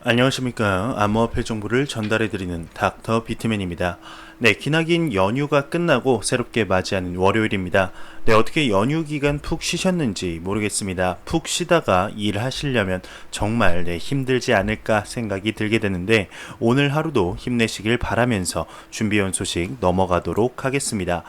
안녕하십니까. 암호화폐 정보를 전달해드리는 닥터 비트맨입니다. 네, 기나긴 연휴가 끝나고 새롭게 맞이하는 월요일입니다. 네, 어떻게 연휴 기간 푹 쉬셨는지 모르겠습니다. 푹 쉬다가 일하시려면 정말 힘들지 않을까 생각이 들게 되는데 오늘 하루도 힘내시길 바라면서 준비해온 소식 넘어가도록 하겠습니다.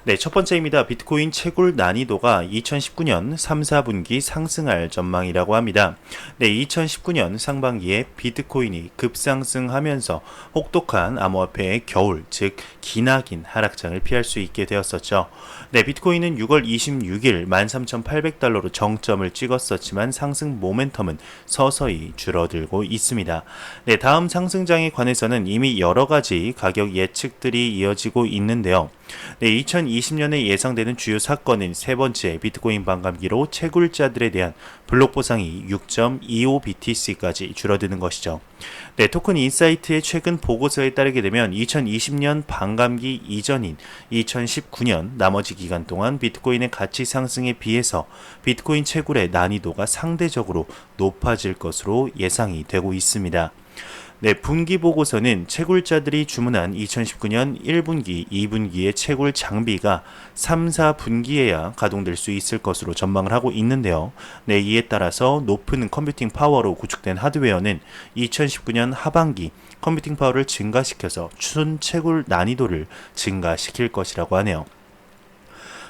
네, 첫 번째입니다. 비트코인 채굴 난이도가 2019년 3, 4분기 상승할 전망이라고 합니다. 네, 2019년 상반기에 비트코인이 급상승하면서 혹독한 암호화폐의 겨울, 즉 기나긴 하락장을 피할 수 있게 되었었죠. 네, 비트코인은 6월 26일 13,800달러로 정점을 찍었었지만 상승 모멘텀은 서서히 줄어들고 있습니다. 네, 다음 상승장에 관해서는 이미 여러 가지 가격 예측들이 이어지고 있는데요. 네, 2020년에 예상되는 주요 사건인 세 번째 비트코인 반감기로 채굴자들에 대한 블록 보상이 6.25BTC까지 줄어드는 것이죠. 네, 토큰 인사이트의 최근 보고서에 따르게 되면 2020년 반감기 이전인 2019년 나머지 기간 동안 비트코인의 가치 상승에 비해서 비트코인 채굴의 난이도가 상대적으로 높아질 것으로 예상이 되고 있습니다. 네, 분기 보고서는 채굴자들이 주문한 2019년 1분기, 2분기의 채굴 장비가 3, 4분기에야 가동될 수 있을 것으로 전망을 하고 있는데요. 네, 이에 따라서 높은 컴퓨팅 파워로 구축된 하드웨어는 2019년 하반기 컴퓨팅 파워를 증가시켜서 순 채굴 난이도를 증가시킬 것이라고 하네요.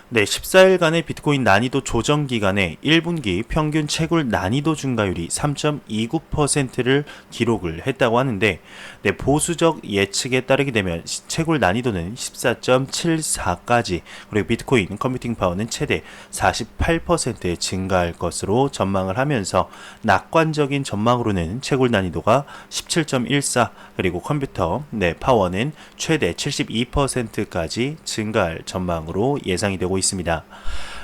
네, 14일간의 비트코인 난이도 조정 기간에 1분기 평균 채굴 난이도 증가율이 3.29%를 기록을 했다고 하는데, 네, 보수적 예측에 따르게 되면 채굴 난이도는 14.74까지, 그리고 비트코인 컴퓨팅 파워는 최대 48% 증가할 것으로 전망을 하면서 낙관적인 전망으로는 채굴 난이도가 17.14, 그리고 컴퓨터 파워는 최대 72%까지 증가할 전망으로 예상이 되고 있습니다.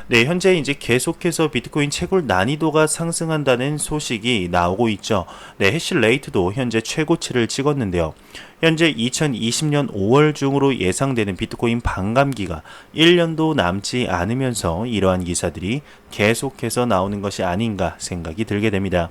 네, 현재 이제 계속해서 비트코인 채굴 난이도가 상승한다는 소식이 나오고 있죠. 네, 해시레이트도 현재 최고치를 찍었는데요. 현재 2020년 5월 중으로 예상되는 비트코인 반감기가 1년도 남지 않으면서 이러한 기사들이 계속해서 나오는 것이 아닌가 생각이 들게 됩니다.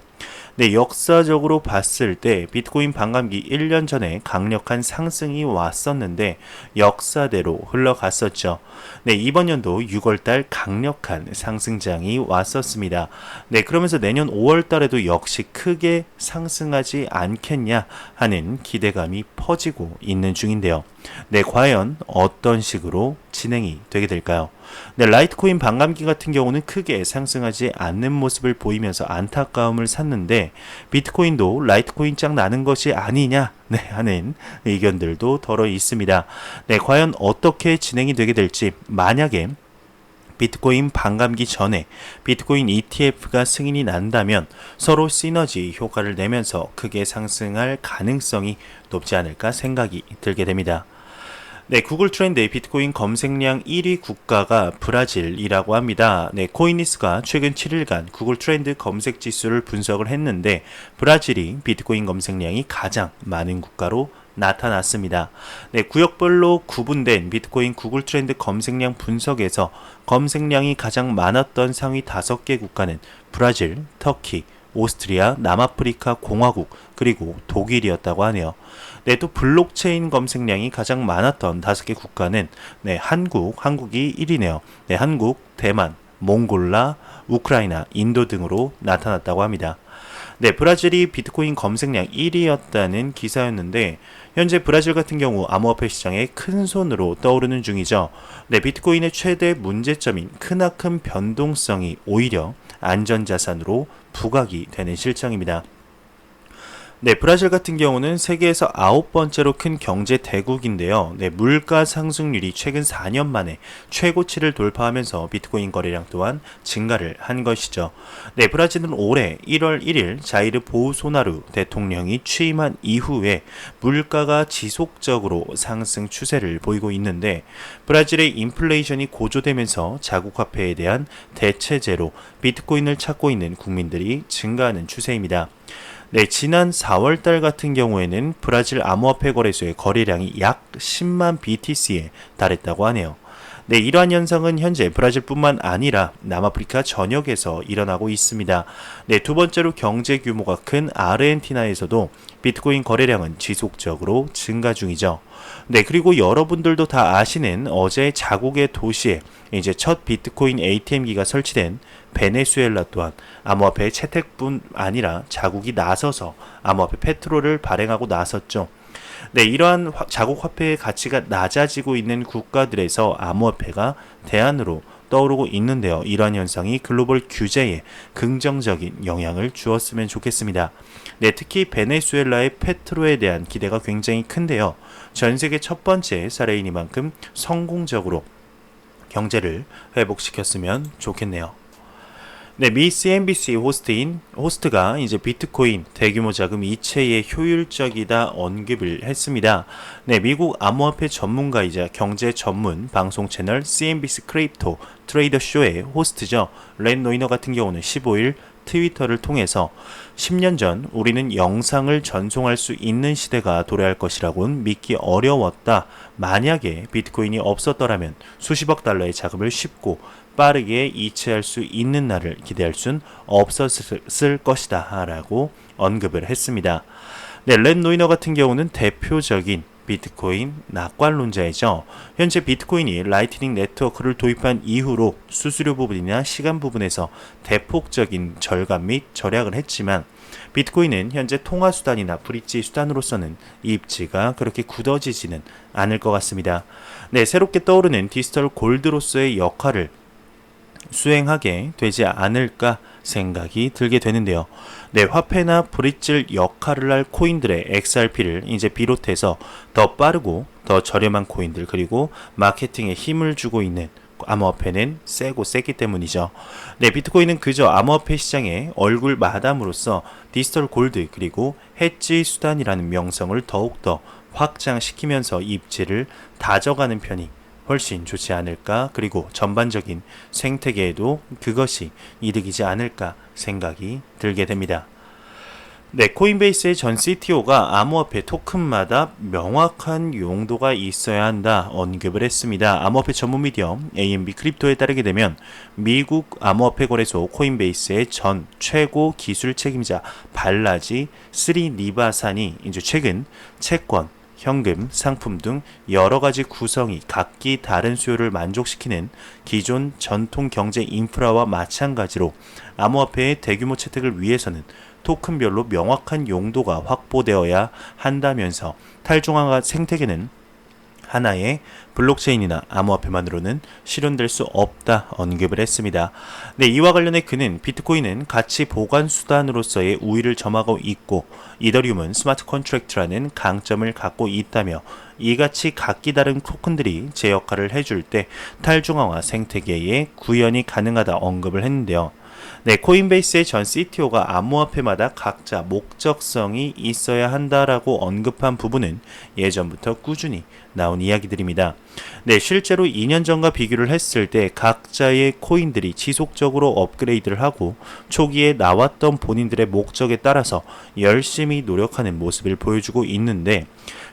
네, 역사적으로 봤을 때 비트코인 반감기 1년 전에 강력한 상승이 왔었는데 역사대로 흘러갔었죠. 네, 이번 연도 6월달 강력한 상승장이 왔었습니다. 네, 그러면서 내년 5월달에도 역시 크게 상승하지 않겠냐 하는 기대감이 퍼지고 있는 중인데요. 네, 과연 어떤 식으로 진행이 되게 될까요? 네, 라이트코인 반감기 같은 경우는 크게 상승하지 않는 모습을 보이면서 안타까움을 샀는데 비트코인도 라이트코인 짱 나는 것이 아니냐 하는 의견들도 덜어 있습니다. 네, 과연 어떻게 진행이 되게 될지, 만약에 비트코인 반감기 전에 비트코인 ETF가 승인이 난다면 서로 시너지 효과를 내면서 크게 상승할 가능성이 높지 않을까 생각이 들게 됩니다. 네, 구글 트렌드의 비트코인 검색량 1위 국가가 브라질이라고 합니다. 네, 코인리스가 최근 7일간 구글 트렌드 검색 지수를 분석을 했는데 브라질이 비트코인 검색량이 가장 많은 국가로 나타났습니다. 네, 구역별로 구분된 비트코인 구글 트렌드 검색량 분석에서 검색량이 가장 많았던 상위 5개 국가는 브라질, 터키, 오스트리아, 남아프리카 공화국, 그리고 독일이었다고 하네요. 네, 또 블록체인 검색량이 가장 많았던 5개 국가는 한국이 1위네요. 네, 한국, 대만, 몽골라, 우크라이나, 인도 등으로 나타났다고 합니다. 네, 브라질이 비트코인 검색량 1위였다는 기사였는데 현재 브라질 같은 경우 암호화폐 시장의 큰 손으로 떠오르는 중이죠. 네, 비트코인의 최대 문제점인 크나큰 변동성이 오히려 안전자산으로 부각이 되는 실정입니다. 네, 브라질 같은 경우는 세계에서 9번째로 큰 경제 대국인데요. 네, 물가 상승률이 최근 4년 만에 최고치를 돌파하면서 비트코인 거래량 또한 증가를 한 것이죠. 네, 브라질은 올해 1월 1일 자이르 보우소나루 대통령이 취임한 이후에 물가가 지속적으로 상승 추세를 보이고 있는데 브라질의 인플레이션이 고조되면서 자국 화폐에 대한 대체제로 비트코인을 찾고 있는 국민들이 증가하는 추세입니다. 네, 지난 4월달 같은 경우에는 브라질 암호화폐 거래소의 거래량이 약 10만 BTC에 달했다고 하네요. 네, 이러한 현상은 현재 브라질뿐만 아니라 남아프리카 전역에서 일어나고 있습니다. 네, 두 번째로 경제 규모가 큰 아르헨티나에서도 비트코인 거래량은 지속적으로 증가 중이죠. 네, 그리고 여러분들도 다 아시는 어제 자국의 도시에 이제 첫 비트코인 ATM기가 설치된 베네수엘라 또한 암호화폐 채택뿐 아니라 자국이 나서서 암호화폐 페트롤을 발행하고 나섰죠. 네, 이러한 자국 화폐의 가치가 낮아지고 있는 국가들에서 암호화폐가 대안으로 떠오르고 있는데요. 이러한 현상이 글로벌 규제에 긍정적인 영향을 주었으면 좋겠습니다. 네, 특히 베네수엘라의 페트로에 대한 기대가 굉장히 큰데요. 전 세계 첫 번째 사례이니만큼 성공적으로 경제를 회복시켰으면 좋겠네요. 네, 미 CNBC 호스트가 이제 비트코인 대규모 자금 이체에 효율적이다 언급을 했습니다. 네, 미국 암호화폐 전문가이자 경제 전문 방송 채널 CNBC 크립토 트레이더 쇼의 호스트죠. 렌 노이너 같은 경우는 15일 트위터를 통해서 10년 전 우리는 영상을 전송할 수 있는 시대가 도래할 것이라고는 믿기 어려웠다. 만약에 비트코인이 없었더라면 수십억 달러의 자금을 쉽고 빠르게 이체할 수 있는 날을 기대할 순 없었을 것이다 라고 언급을 했습니다. 네, 렌 노이너 같은 경우는 대표적인 비트코인 낙관론자이죠. 현재 비트코인이 라이트닝 네트워크를 도입한 이후로 수수료 부분이나 시간 부분에서 대폭적인 절감 및 절약을 했지만 비트코인은 현재 통화 수단이나 브릿지 수단으로서는 입지가 그렇게 굳어지지는 않을 것 같습니다. 네, 새롭게 떠오르는 디지털 골드로서의 역할을 수행하게 되지 않을까 생각이 들게 되는데요. 네, 화폐나 브릿지 역할을 할 코인들의 XRP를 이제 비롯해서 더 빠르고 더 저렴한 코인들 그리고 마케팅에 힘을 주고 있는 암호화폐는 세기 때문이죠. 네, 비트코인은 그저 암호화폐 시장의 얼굴 마담으로서 디지털 골드 그리고 해지 수단이라는 명성을 더욱더 확장시키면서 입지를 다져가는 편이 훨씬 좋지 않을까, 그리고 전반적인 생태계에도 그것이 이득이지 않을까 생각이 들게 됩니다. 네, 코인베이스의 전 CTO가 암호화폐 토큰마다 명확한 용도가 있어야 한다 언급을 했습니다. 암호화폐 전문 미디어 AMB 크립토에 따르게 되면 미국 암호화폐 거래소 코인베이스의 전 최고 기술 책임자 발라지 스리니바산이 이제 최근 채권, 현금, 상품 등 여러 가지 구성이 각기 다른 수요를 만족시키는 기존 전통 경제 인프라와 마찬가지로 암호화폐의 대규모 채택을 위해서는 토큰별로 명확한 용도가 확보되어야 한다면서 탈중앙화 생태계는 하나의 블록체인이나 암호화폐만으로는 실현될 수 없다 언급을 했습니다. 네, 이와 관련해 그는 비트코인은 가치 보관 수단으로서의 우위를 점하고 있고 이더리움은 스마트 컨트랙트라는 강점을 갖고 있다며 이같이 각기 다른 토큰들이 제 역할을 해줄 때 탈중앙화 생태계에 구현이 가능하다 언급을 했는데요. 네, 코인베이스의 전 CTO가 암호화폐마다 각자 목적성이 있어야 한다라고 언급한 부분은 예전부터 꾸준히 나온 이야기들입니다. 네, 실제로 2년 전과 비교를 했을 때 각자의 코인들이 지속적으로 업그레이드를 하고 초기에 나왔던 본인들의 목적에 따라서 열심히 노력하는 모습을 보여주고 있는데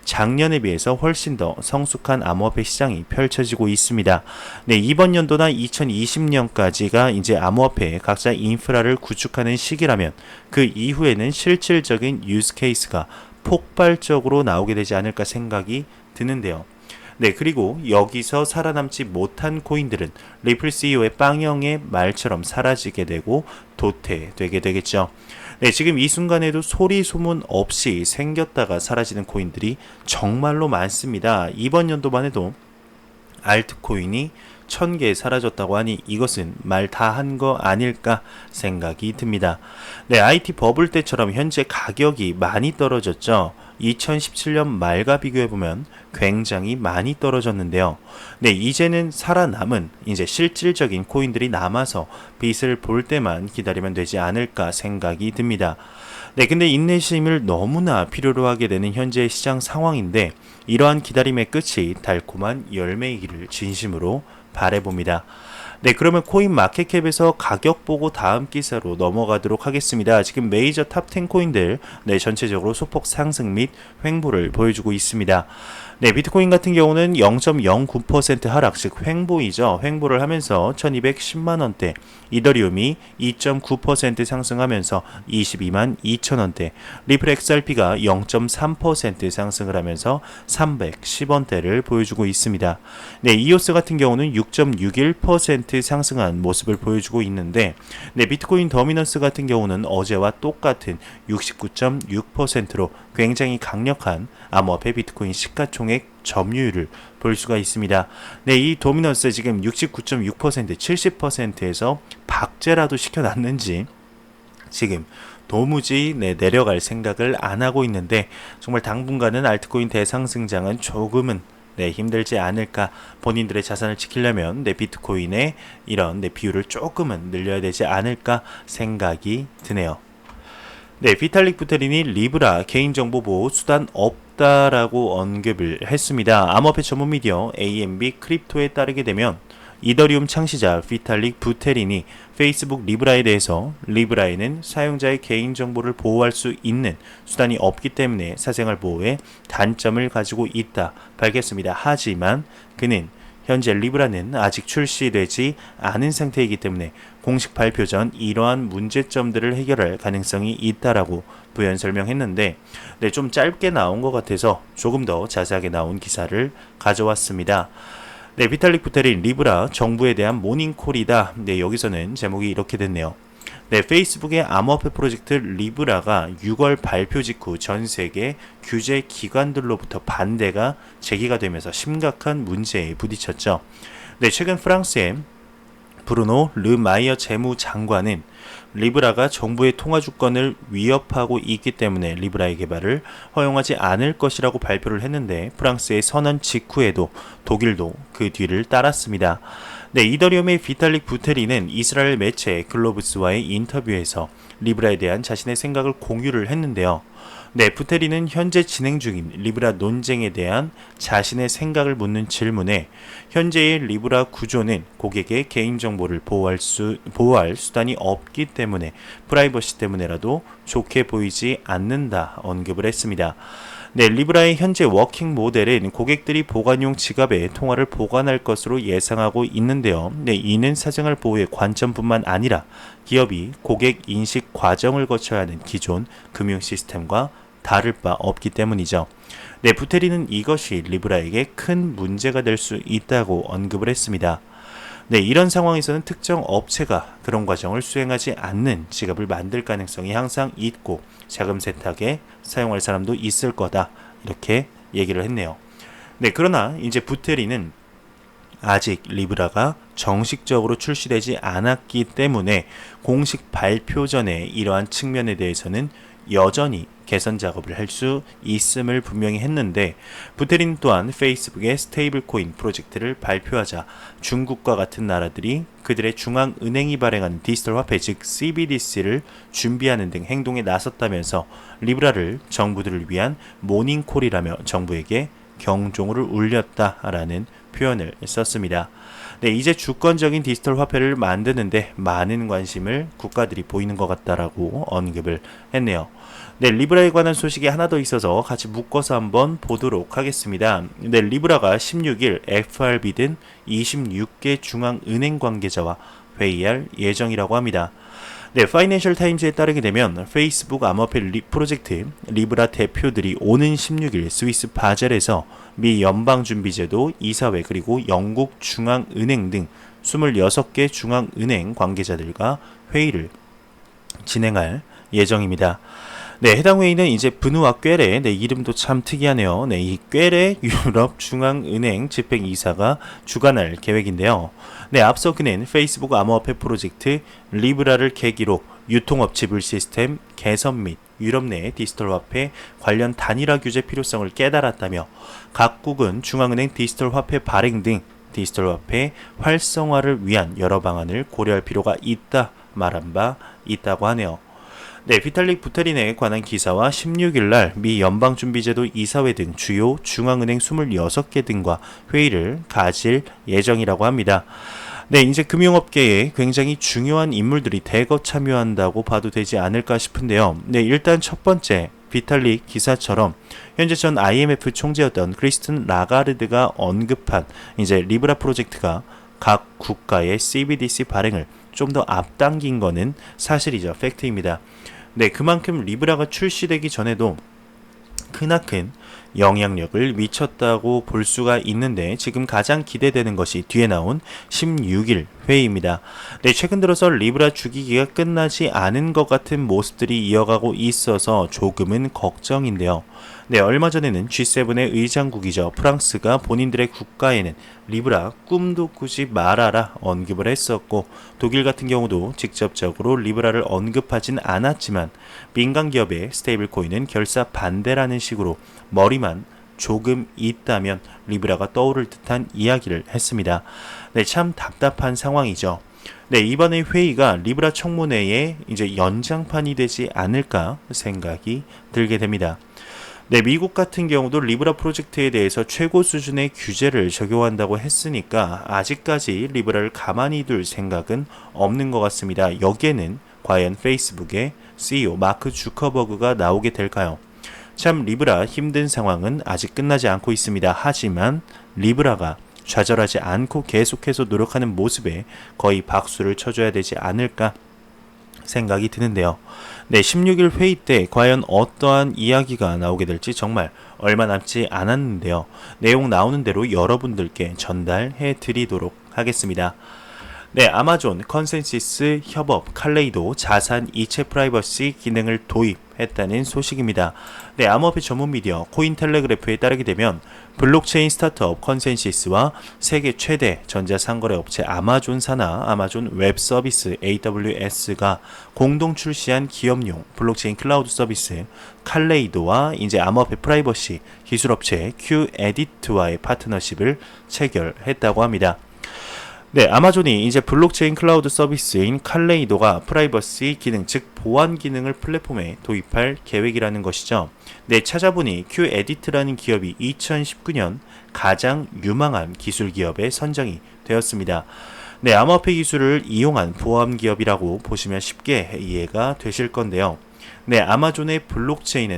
작년에 비해서 훨씬 더 성숙한 암호화폐 시장이 펼쳐지고 있습니다. 네, 이번 연도나 2020년까지가 이제 암호화폐의 각자 인프라를 구축하는 시기라면 그 이후에는 실질적인 유즈 케이스가 폭발적으로 나오게 되지 않을까 생각이 드는데요. 네, 그리고 여기서 살아남지 못한 코인들은 리플 CEO의 빵형의 말처럼 사라지게 되고 도태되게 되겠죠. 네, 지금 이 순간에도 소리 소문 없이 생겼다가 사라지는 코인들이 정말로 많습니다. 이번 연도만 해도 알트코인이 1000개 사라졌다고 하니 이것은 말 다 한 거 아닐까 생각이 듭니다. 네, IT 버블 때처럼 현재 가격이 많이 떨어졌죠. 2017년 말과 비교해보면 굉장히 많이 떨어졌는데요. 네, 이제는 살아남은 이제 실질적인 코인들이 남아서 빛을 볼 때만 기다리면 되지 않을까 생각이 듭니다. 네, 근데 인내심을 너무나 필요로 하게 되는 현재의 시장 상황인데 이러한 기다림의 끝이 달콤한 열매이기를 진심으로 바라봅니다. 네, 그러면 코인 마켓캡에서 가격 보고 다음 기사로 넘어가도록 하겠습니다. 지금 메이저 탑 10 코인들 네, 전체적으로 소폭 상승 및 횡보를 보여주고 있습니다. 네, 비트코인 같은 경우는 0.09% 하락씩 횡보이죠. 횡보를 하면서 1210만 원대, 이더리움이 2.9% 상승하면서 22만 2천 원대, 리플 XRP가 0.3% 상승을 하면서 310원대를 보여주고 있습니다. 네, 이오스 같은 경우는 6.61% 상승한 모습을 보여주고 있는데, 네, 비트코인 더미넌스 같은 경우는 어제와 똑같은 69.6%로 굉장히 강력한 암호화폐 비트코인 시가총액 점유율을 볼 수가 있습니다. 네, 이 도미넌스 지금 69.6%, 70%에서 박제라도 시켜놨는지 지금 도무지 내려갈 생각을 안 하고 있는데, 정말 당분간은 알트코인 대상승장은 조금은 힘들지 않을까. 본인들의 자산을 지키려면 비트코인의 이런 비율을 조금은 늘려야 되지 않을까 생각이 드네요. 네, 비탈릭 부테린이 리브라 개인정보 보호 수단 없다라고 언급을 했습니다. 암호화폐 전문 미디어 AMB 크립토에 따르게 되면 이더리움 창시자 비탈릭 부테린이 페이스북 리브라에 대해서 리브라에는 사용자의 개인정보를 보호할 수 있는 수단이 없기 때문에 사생활 보호에 단점을 가지고 있다 밝혔습니다. 하지만 그는 현재 리브라는 아직 출시되지 않은 상태이기 때문에 공식 발표 전 이러한 문제점들을 해결할 가능성이 있다라고 부연 설명했는데, 네, 좀 짧게 나온 것 같아서 조금 더 자세하게 나온 기사를 가져왔습니다. 네, 비탈릭 부테린 리브라 정부에 대한 모닝콜이다. 네, 여기서는 제목이 이렇게 됐네요. 네, 페이스북의 암호화폐 프로젝트 리브라가 6월 발표 직후 전 세계 규제 기관들로부터 반대가 제기가 되면서 심각한 문제에 부딪혔죠. 네, 최근 프랑스의 브루노 르마이어 재무장관은 리브라가 정부의 통화 주권을 위협하고 있기 때문에 리브라의 개발을 허용하지 않을 것이라고 발표를 했는데, 프랑스의 선언 직후에도 독일도 그 뒤를 따랐습니다. 네, 이더리움의 비탈릭 부테린은 이스라엘 매체 글로브스와의 인터뷰에서 리브라에 대한 자신의 생각을 공유를 했는데요. 네, 부테린은 현재 진행 중인 리브라 논쟁에 대한 자신의 생각을 묻는 질문에 현재의 리브라 구조는 고객의 개인정보를 보호할 수단이 없기 때문에 프라이버시 때문에라도 좋게 보이지 않는다 언급을 했습니다. 네, 리브라의 현재 워킹 모델은 고객들이 보관용 지갑에 통화를 보관할 것으로 예상하고 있는데요. 네, 이는 사생활 보호의 관점뿐만 아니라 기업이 고객 인식 과정을 거쳐야 하는 기존 금융 시스템과 다를 바 없기 때문이죠. 네, 부테린은 이것이 리브라에게 큰 문제가 될 수 있다고 언급을 했습니다. 네, 이런 상황에서는 특정 업체가 그런 과정을 수행하지 않는 지갑을 만들 가능성이 항상 있고 자금 세탁에 사용할 사람도 있을 거다, 이렇게 얘기를 했네요. 네, 그러나 이제 부테린은 아직 리브라가 정식적으로 출시되지 않았기 때문에 공식 발표 전에 이러한 측면에 대해서는 여전히 개선 작업을 할 수 있음을 분명히 했는데, 부테린 또한 페이스북의 스테이블 코인 프로젝트를 발표하자 중국과 같은 나라들이 그들의 중앙은행이 발행하는 디지털 화폐 즉 CBDC를 준비하는 등 행동에 나섰다면서 리브라를 정부들을 위한 모닝콜이라며 정부에게 경종을 울렸다라는 표현을 썼습니다. 네, 이제 주권적인 디지털 화폐를 만드는데 많은 관심을 국가들이 보이는 것 같다라고 언급을 했네요. 네, 리브라에 관한 소식이 하나 더 있어서 같이 묶어서 한번 보도록 하겠습니다. 네, 리브라가 16일 FRB 등 26개 중앙은행 관계자와 회의할 예정이라고 합니다. 네, 파이낸셜 타임즈에 따르게 되면 페이스북 암호화폐 프로젝트 리브라 대표들이 오는 16일 스위스 바젤에서 미 연방준비제도 이사회 그리고 영국 중앙은행 등 26개 중앙은행 관계자들과 회의를 진행할 예정입니다. 네, 해당 회의는 이제 브누아 꾀레, 네, 이름도 참 특이하네요. 네, 이 꾀레 유럽 중앙은행 집행이사가 주관할 계획인데요. 네, 앞서 그는 페이스북 암호화폐 프로젝트 리브라를 계기로 유통업 지불 시스템 개선 및 유럽 내 디지털 화폐 관련 단일화 규제 필요성을 깨달았다며 각국은 중앙은행 디지털 화폐 발행 등 디지털 화폐 활성화를 위한 여러 방안을 고려할 필요가 있다 말한 바 있다고 하네요. 네, 비탈릭 부테린에 관한 기사와 16일날 미 연방준비제도 이사회 등 주요 중앙은행 26개 등과 회의를 가질 예정이라고 합니다. 네, 이제 금융업계에 굉장히 중요한 인물들이 대거 참여한다고 봐도 되지 않을까 싶은데요. 네, 일단 첫 번째, 비탈릭 기사처럼 현재 전 IMF 총재였던 크리스틴 라가르드가 언급한 이제 리브라 프로젝트가 각 국가의 CBDC 발행을 좀 더 앞당긴 거는 사실이죠. 팩트입니다. 네, 그만큼 리브라가 출시되기 전에도 크나큰 영향력을 미쳤다고 볼 수가 있는데 지금 가장 기대되는 것이 뒤에 나온 16일 회의입니다. 네, 최근 들어서 리브라 주기기가 끝나지 않은 것 같은 모습들이 이어가고 있어서 조금은 걱정인데요. 네, 얼마 전에는 G7의 의장국이죠. 프랑스가 본인들의 국가에는 리브라 꿈도 꾸지 말아라 언급을 했었고, 독일 같은 경우도 직접적으로 리브라를 언급하진 않았지만 민간 기업의 스테이블 코인은 결사 반대라는 식으로 머리만 조금 있다면 리브라가 떠오를 듯한 이야기를 했습니다. 네, 참 답답한 상황이죠. 네, 이번의 회의가 리브라 청문회의 이제 연장판이 되지 않을까 생각이 들게 됩니다. 네, 미국 같은 경우도 리브라 프로젝트에 대해서 최고 수준의 규제를 적용한다고 했으니까 아직까지 리브라를 가만히 둘 생각은 없는 것 같습니다. 여기에는 과연 페이스북의 CEO 마크 주커버그가 나오게 될까요? 참 리브라 힘든 상황은 아직 끝나지 않고 있습니다. 하지만 리브라가 좌절하지 않고 계속해서 노력하는 모습에 거의 박수를 쳐줘야 되지 않을까 생각이 드는데요. 네, 16일 회의 때 과연 어떠한 이야기가 나오게 될지 정말 얼마 남지 않았는데요. 내용 나오는 대로 여러분들께 전달해 드리도록 하겠습니다. 네, 아마존 컨센시스 협업 칼레이도 자산 이체 프라이버시 기능을 도입했다는 소식입니다. 네, 암호화폐 전문 미디어 코인텔레그래프에 따르게 되면 블록체인 스타트업 컨센시스와 세계 최대 전자상거래 업체 아마존 산하 아마존 웹 서비스 AWS가 공동 출시한 기업용 블록체인 클라우드 서비스 칼레이도와 이제 암호화폐 프라이버시 기술업체 Q에디트와의 파트너십을 체결했다고 합니다. 네, 아마존이 이제 블록체인 클라우드 서비스인 칼레이도가 프라이버시 기능, 즉 보안 기능을 플랫폼에 도입할 계획이라는 것이죠. 네, 찾아보니 Q에디트라는 기업이 2019년 가장 유망한 기술 기업에 선정이 되었습니다. 네, 암호화폐 기술을 이용한 보안 기업이라고 보시면 쉽게 이해가 되실 건데요. 네, 아마존의 블록체인에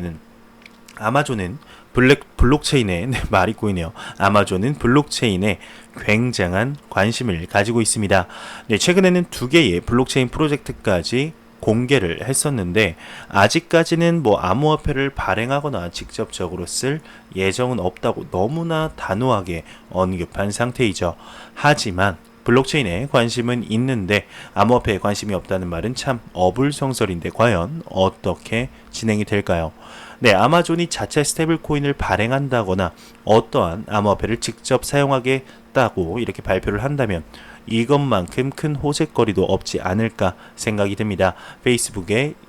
네, 말이 꼬이네요. 아마존은 블록체인에 굉장한 관심을 가지고 있습니다. 네, 최근에는 2개의 블록체인 프로젝트까지 공개를 했었는데 아직까지는 암호화폐를 발행하거나 직접적으로 쓸 예정은 없다고 너무나 단호하게 언급한 상태이죠. 하지만 블록체인에 관심은 있는데 암호화폐에 관심이 없다는 말은 참 어불성설인데 과연 어떻게 진행이 될까요? 네, 아마존이 자체 스테이블 코인을 발행한다거나 어떠한 암호화폐를 직접 사용하겠다고 이렇게 발표를 한다면 이것만큼 큰 호재거리도 없지 않을까 생각이 듭니다.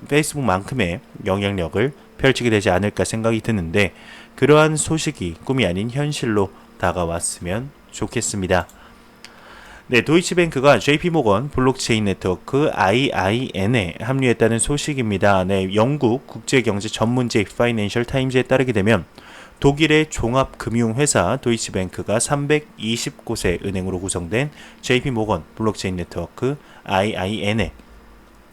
페이스북만큼의 영향력을 펼치게 되지 않을까 생각이 드는데 그러한 소식이 꿈이 아닌 현실로 다가왔으면 좋겠습니다. 네, 도이치뱅크가 JP모건 블록체인 네트워크 IIN에 합류했다는 소식입니다. 네, 영국 국제경제 전문지 파이낸셜 타임즈에 따르게 되면 독일의 종합금융회사 도이치뱅크가 320곳의 은행으로 구성된 JP모건 블록체인 네트워크 IIN에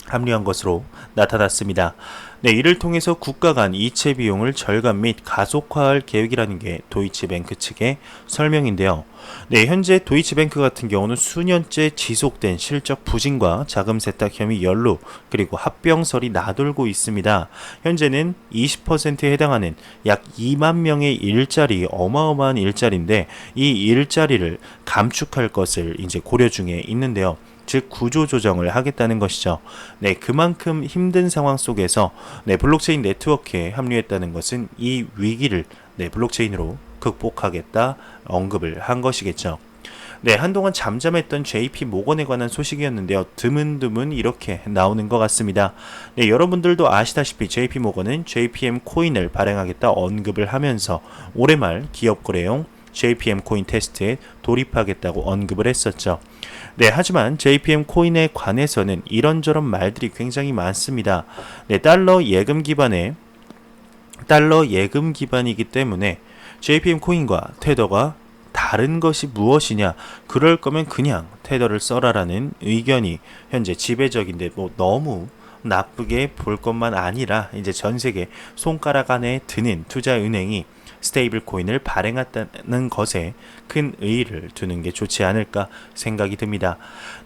합류한 것으로 나타났습니다. 네, 이를 통해서 국가 간 이체 비용을 절감 및 가속화할 계획이라는 게 도이치뱅크 측의 설명인데요. 네, 현재 도이치뱅크 같은 경우는 수년째 지속된 실적 부진과 자금 세탁 혐의 연루 그리고 합병설이 나돌고 있습니다. 현재는 20%에 해당하는 약 2만 명의 일자리, 어마어마한 일자리인데 이 일자리를 감축할 것을 이제 고려 중에 있는데요. 즉 구조조정을 하겠다는 것이죠. 네, 그만큼 힘든 상황 속에서 블록체인 네트워크에 합류했다는 것은 이 위기를 블록체인으로 극복하겠다 언급을 한 것이겠죠. 네, 한동안 잠잠했던 JP 모건에 관한 소식이었는데요. 드문드문 이렇게 나오는 것 같습니다. 네, 여러분들도 아시다시피 JP 모건은 JPM 코인을 발행하겠다 언급을 하면서 올해 말 기업 거래용 JPM 코인 테스트에 돌입하겠다고 언급을 했었죠. 네, 하지만 JPM 코인에 관해서는 이런저런 말들이 굉장히 많습니다. 네, 달러 예금 기반이기 때문에 JPM 코인과 테더가 다른 것이 무엇이냐? 그럴 거면 그냥 테더를 써라라는 의견이 현재 지배적인데 뭐 너무 나쁘게 볼 것만 아니라 이제 전 세계 손가락 안에 드는 투자 은행이 스테이블 코인을 발행했다는 것에 큰 의의를 두는 게 좋지 않을까 생각이 듭니다.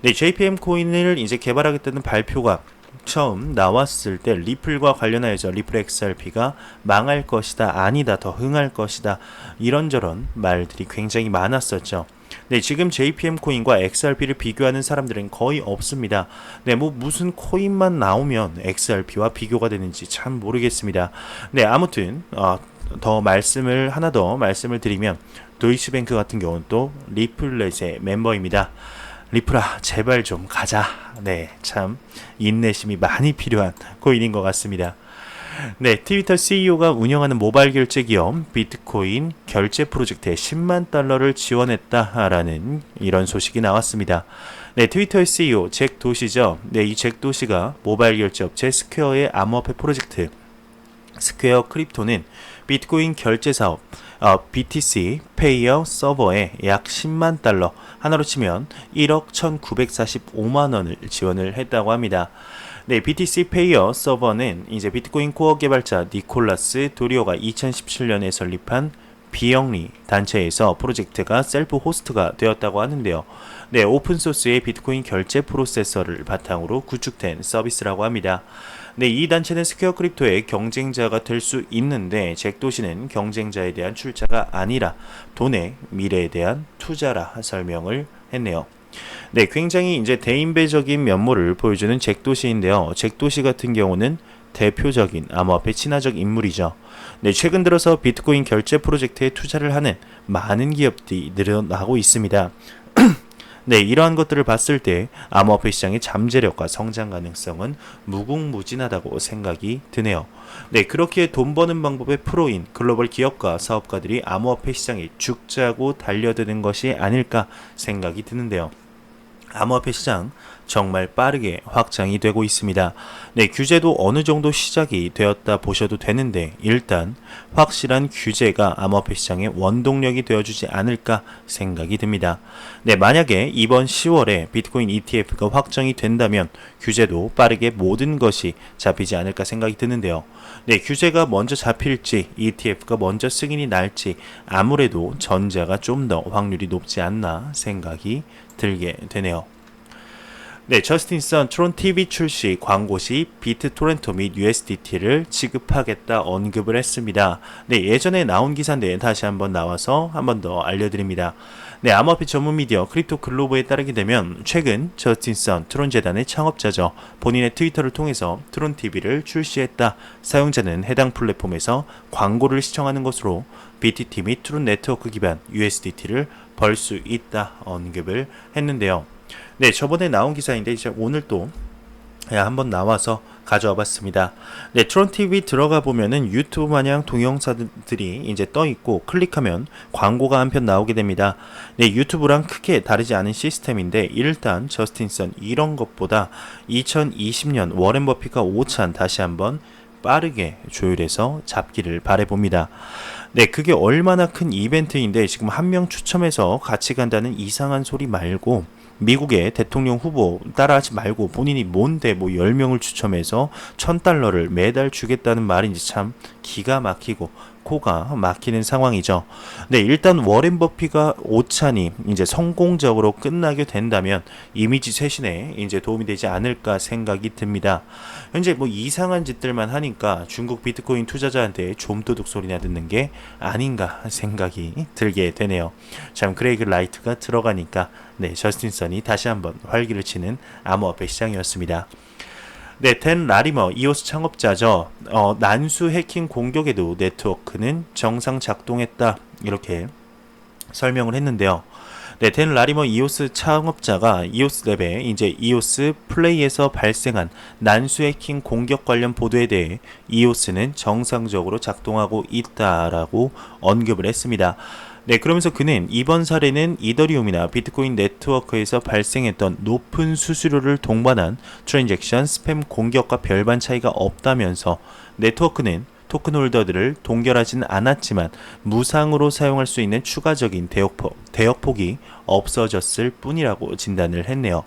네, JPM 코인을 이제 개발하겠다는 발표가 처음 나왔을 때 리플과 관련하여서 리플 XRP가 망할 것이다, 아니다, 더 흥할 것이다, 이런저런 말들이 굉장히 많았었죠. 네, 지금 JPM 코인과 XRP를 비교하는 사람들은 거의 없습니다. 네, 뭐 무슨 코인만 나오면 XRP와 비교가 되는지 참 모르겠습니다. 네, 아무튼 하나 더 말씀을 드리면 도이치뱅크 같은 경우는 또 리플렛의 멤버입니다. 리플아, 제발 좀 가자. 네, 참 인내심이 많이 필요한 코인인 것 같습니다. 네, 트위터 CEO가 운영하는 모바일 결제 기업 비트코인 결제 프로젝트에 10만 달러를 지원했다라는 이런 소식이 나왔습니다. 네, 트위터의 CEO 잭 도시죠. 네, 이 잭 도시가 모바일 결제 업체 스퀘어의 암호화폐 프로젝트 스퀘어 크립토는 비트코인 결제 사업 BTC 페이어 서버에 약 10만 달러, 하나로 치면 1억 1,945만 원을 지원을 했다고 합니다. 네, BTC 페이어 서버는 이제 비트코인 코어 개발자 니콜라스 도리오가 2017년에 설립한 비영리 단체에서 프로젝트가 셀프 호스트가 되었다고 하는데요. 네, 오픈소스의 비트코인 결제 프로세서를 바탕으로 구축된 서비스라고 합니다. 네, 이 단체는 스퀘어 크립토의 경쟁자가 될 수 있는데 잭 도시는 경쟁자에 대한 출자가 아니라 돈의 미래에 대한 투자라 설명을 했네요. 네, 굉장히 이제 대인배적인 면모를 보여주는 잭 도시인데요. 잭 도시 같은 경우는 대표적인 암호화폐 친화적 인물이죠. 네, 최근 들어서 비트코인 결제 프로젝트에 투자를 하는 많은 기업들이 늘어나고 있습니다. 네, 이러한 것들을 봤을 때 암호화폐 시장의 잠재력과 성장 가능성은 무궁무진하다고 생각이 드네요. 네, 그렇게 돈 버는 방법의 프로인 글로벌 기업과 사업가들이 암호화폐 시장에 죽자고 달려드는 것이 아닐까 생각이 드는데요. 암호화폐 시장 정말 빠르게 확장이 되고 있습니다. 네, 규제도 어느 정도 시작이 되었다 보셔도 되는데 일단 확실한 규제가 암호화폐 시장의 원동력이 되어주지 않을까 생각이 듭니다. 네, 만약에 이번 10월에 비트코인 ETF가 확정이 된다면 규제도 빠르게 모든 것이 잡히지 않을까 생각이 드는데요. 네, 규제가 먼저 잡힐지 ETF가 먼저 승인이 날지 아무래도 전자가 좀 더 확률이 높지 않나 생각이 들게 되네요. 네, 저스틴 선 트론 TV 출시 광고 시 비트토렌토 및 USDT를 지급하겠다 언급을 했습니다. 네, 예전에 나온 기사인데 다시 한번 나와서 한번 더 알려드립니다. 네, 암호화폐 전문 미디어 크립토 글로벌에 따르게 되면 최근 저스틴 선 트론 재단의 창업자죠. 본인의 트위터를 통해서 트론 TV를 출시했다. 사용자는 해당 플랫폼에서 광고를 시청하는 것으로 BTT 및 트론 네트워크 기반 USDT를 벌 수 있다 언급을 했는데요. 네, 저번에 나온 기사인데 이제 오늘 또 한번 나와서 가져와 봤습니다. 네, 트론TV 들어가 보면은 유튜브 마냥 동영상들이 이제 떠 있고 클릭하면 광고가 한 편 나오게 됩니다. 네, 유튜브랑 크게 다르지 않은 시스템인데 일단 저스틴 선 이런 것보다 2020년 워렌 버핏과 오찬 다시 한번 빠르게 조율해서 잡기를 바라봅니다. 네, 그게 얼마나 큰 이벤트인데 지금 한 명 추첨해서 같이 간다는 이상한 소리 말고 미국의 대통령 후보 따라하지 말고 본인이 뭔데 뭐 10명을 추첨해서 $1,000를 매달 주겠다는 말인지 참 기가 막히고 코가 막히는 상황이죠. 네, 일단 워렌 버핏과 오찬이 이제 성공적으로 끝나게 된다면 이미지 쇄신에 이제 도움이 되지 않을까 생각이 듭니다. 현재 뭐 이상한 짓들만 하니까 중국 비트코인 투자자한테 좀도둑 소리나 듣는 게 아닌가 생각이 들게 되네요. 참 크레이그 라이트가 들어가니까 네, 저스틴 선이 다시 한번 활기를 치는 암호화폐 시장이었습니다. 네, 댄 라리머 이오스 창업자죠. 난수 해킹 공격에도 네트워크는 정상 작동했다 이렇게 설명을 했는데요. 네, 댄 라리머 이오스 창업자가 이오스 랩에 이제 이오스 플레이에서 발생한 난수 해킹 공격 관련 보도에 대해 이오스는 정상적으로 작동하고 있다라고 언급을 했습니다. 네, 그러면서 그는 이번 사례는 이더리움이나 비트코인 네트워크에서 발생했던 높은 수수료를 동반한 트랜잭션 스팸 공격과 별반 차이가 없다면서 네트워크는 토큰 홀더들을 동결하진 않았지만 무상으로 사용할 수 있는 추가적인 대역폭이 없어졌을 뿐이라고 진단을 했네요.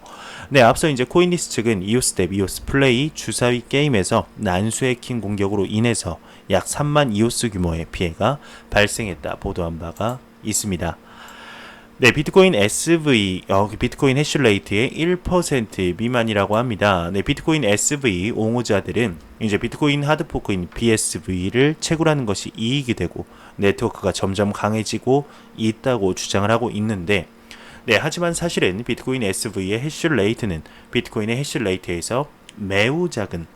네, 앞서 이제 코인리스 측은 이오스 대 이오스 플레이 주사위 게임에서 난수 해킹 공격으로 인해서 약 3만 이오스 규모의 피해가 발생했다 보도한 바가 있습니다. 네, 비트코인 SV, 비트코인 해시레이트의 1% 미만이라고 합니다. 네, 비트코인 SV 옹호자들은 이제 비트코인 하드포크인 BSV를 채굴하는 것이 이익이 되고 네트워크가 점점 강해지고 있다고 주장을 하고 있는데, 네, 하지만 사실은 비트코인 SV의 해시레이트는 비트코인의 해시레이트에서 매우 작은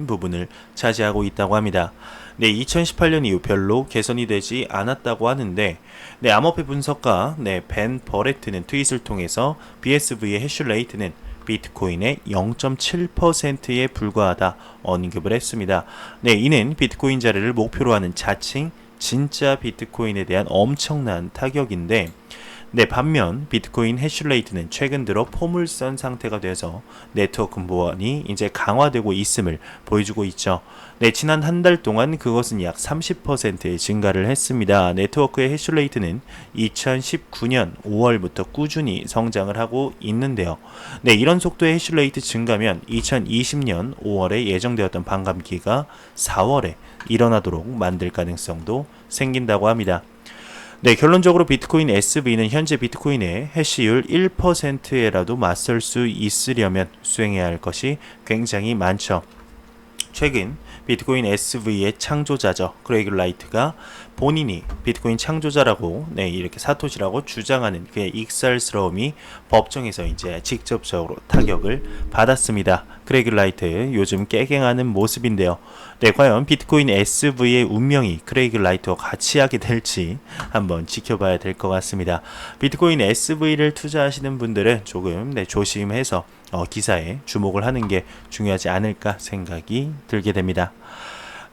부분을 차지하고 있다고 합니다. 네, 2018년 이후 별로 개선이 되지 않았다고 하는데, 네, 암호화폐 분석가 벤 버레트는 트윗을 통해서 BSV의 해시레이트는 비트코인의 0.7%에 불과하다 언급을 했습니다. 네, 이는 비트코인 자리를 목표로 하는 자칭 진짜 비트코인에 대한 엄청난 타격인데, 네, 반면 비트코인 해시레이트는 최근 들어 포물선 상태가 돼서 네트워크 보안이 이제 강화되고 있음을 보여주고 있죠. 네, 지난 한 달 동안 그것은 약 30%의 증가를 했습니다. 네트워크의 해시레이트는 2019년 5월부터 꾸준히 성장을 하고 있는데요. 네, 이런 속도의 해시레이트 증가면 2020년 5월에 예정되었던 반감기가 4월에 일어나도록 만들 가능성도 생긴다고 합니다. 네, 결론적으로 비트코인 SV는 현재 비트코인의 해시율 1%에라도 맞설 수 있으려면 수행해야 할 것이 굉장히 많죠. 최근 비트코인 SV의 창조자죠. 크레이그 라이트가 본인이 비트코인 창조자라고 이렇게 사토시라고 주장하는 그의 익살스러움이 법정에서 이제 직접적으로 타격을 받았습니다. 크레이그 라이트 요즘 깨갱하는 모습인데요. 네, 과연 비트코인 SV의 운명이 크레이그 라이트와 같이 하게 될지 한번 지켜봐야 될 것 같습니다. 비트코인 SV를 투자하시는 분들은 조금 조심해서 기사에 주목을 하는 게 중요하지 않을까 생각이 들게 됩니다.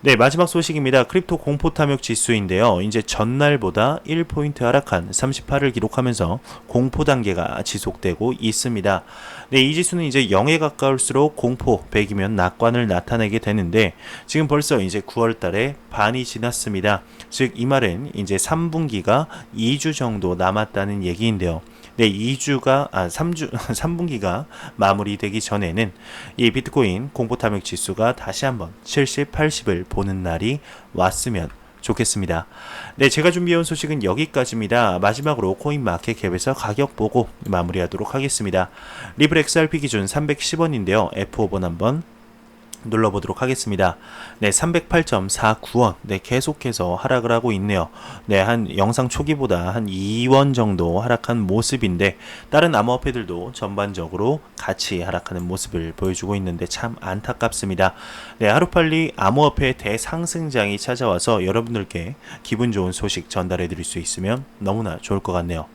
네, 마지막 소식입니다. 크립토 공포 탐욕 지수인데요. 이제 전날보다 1포인트 하락한 38을 기록하면서 공포 단계가 지속되고 있습니다. 네, 이 지수는 이제 0에 가까울수록 공포, 100이면 낙관을 나타내게 되는데, 지금 벌써 이제 9월 달에 반이 지났습니다. 즉, 이 말은 이제 3분기가 2주 정도 남았다는 얘기인데요. 네, 3분기가 마무리되기 전에는 이 비트코인 공포 탐욕 지수가 다시 한번 70, 80을 보는 날이 왔으면 좋겠습니다. 네, 제가 준비해온 소식은 여기까지입니다. 마지막으로 코인마켓캡에서 가격 보고 마무리하도록 하겠습니다. 리블 XRP 기준 310원인데요. F5번 한번 눌러보도록 하겠습니다. 네, 308.49원. 네, 계속해서 하락을 하고 있네요. 네, 한 영상 초기보다 한 2원 정도 하락한 모습인데, 다른 암호화폐들도 전반적으로 같이 하락하는 모습을 보여주고 있는데 참 안타깝습니다. 네, 하루빨리 암호화폐 대상승장이 찾아와서 여러분들께 기분 좋은 소식 전달해 드릴 수 있으면 너무나 좋을 것 같네요.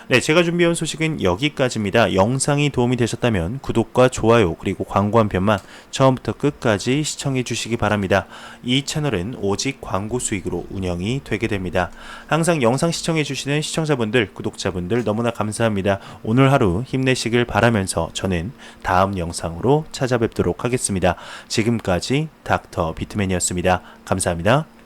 네, 제가 준비해온 소식은 여기까지입니다. 영상이 도움이 되셨다면 구독과 좋아요 그리고 광고 한 편만 처음부터 끝까지 시청해 주시기 바랍니다. 이 채널은 오직 광고 수익으로 운영이 되게 됩니다. 항상 영상 시청해 주시는 시청자분들, 구독자분들 너무나 감사합니다. 오늘 하루 힘내시길 바라면서 저는 다음 영상으로 찾아뵙도록 하겠습니다. 지금까지 닥터 비트맨이었습니다. 감사합니다.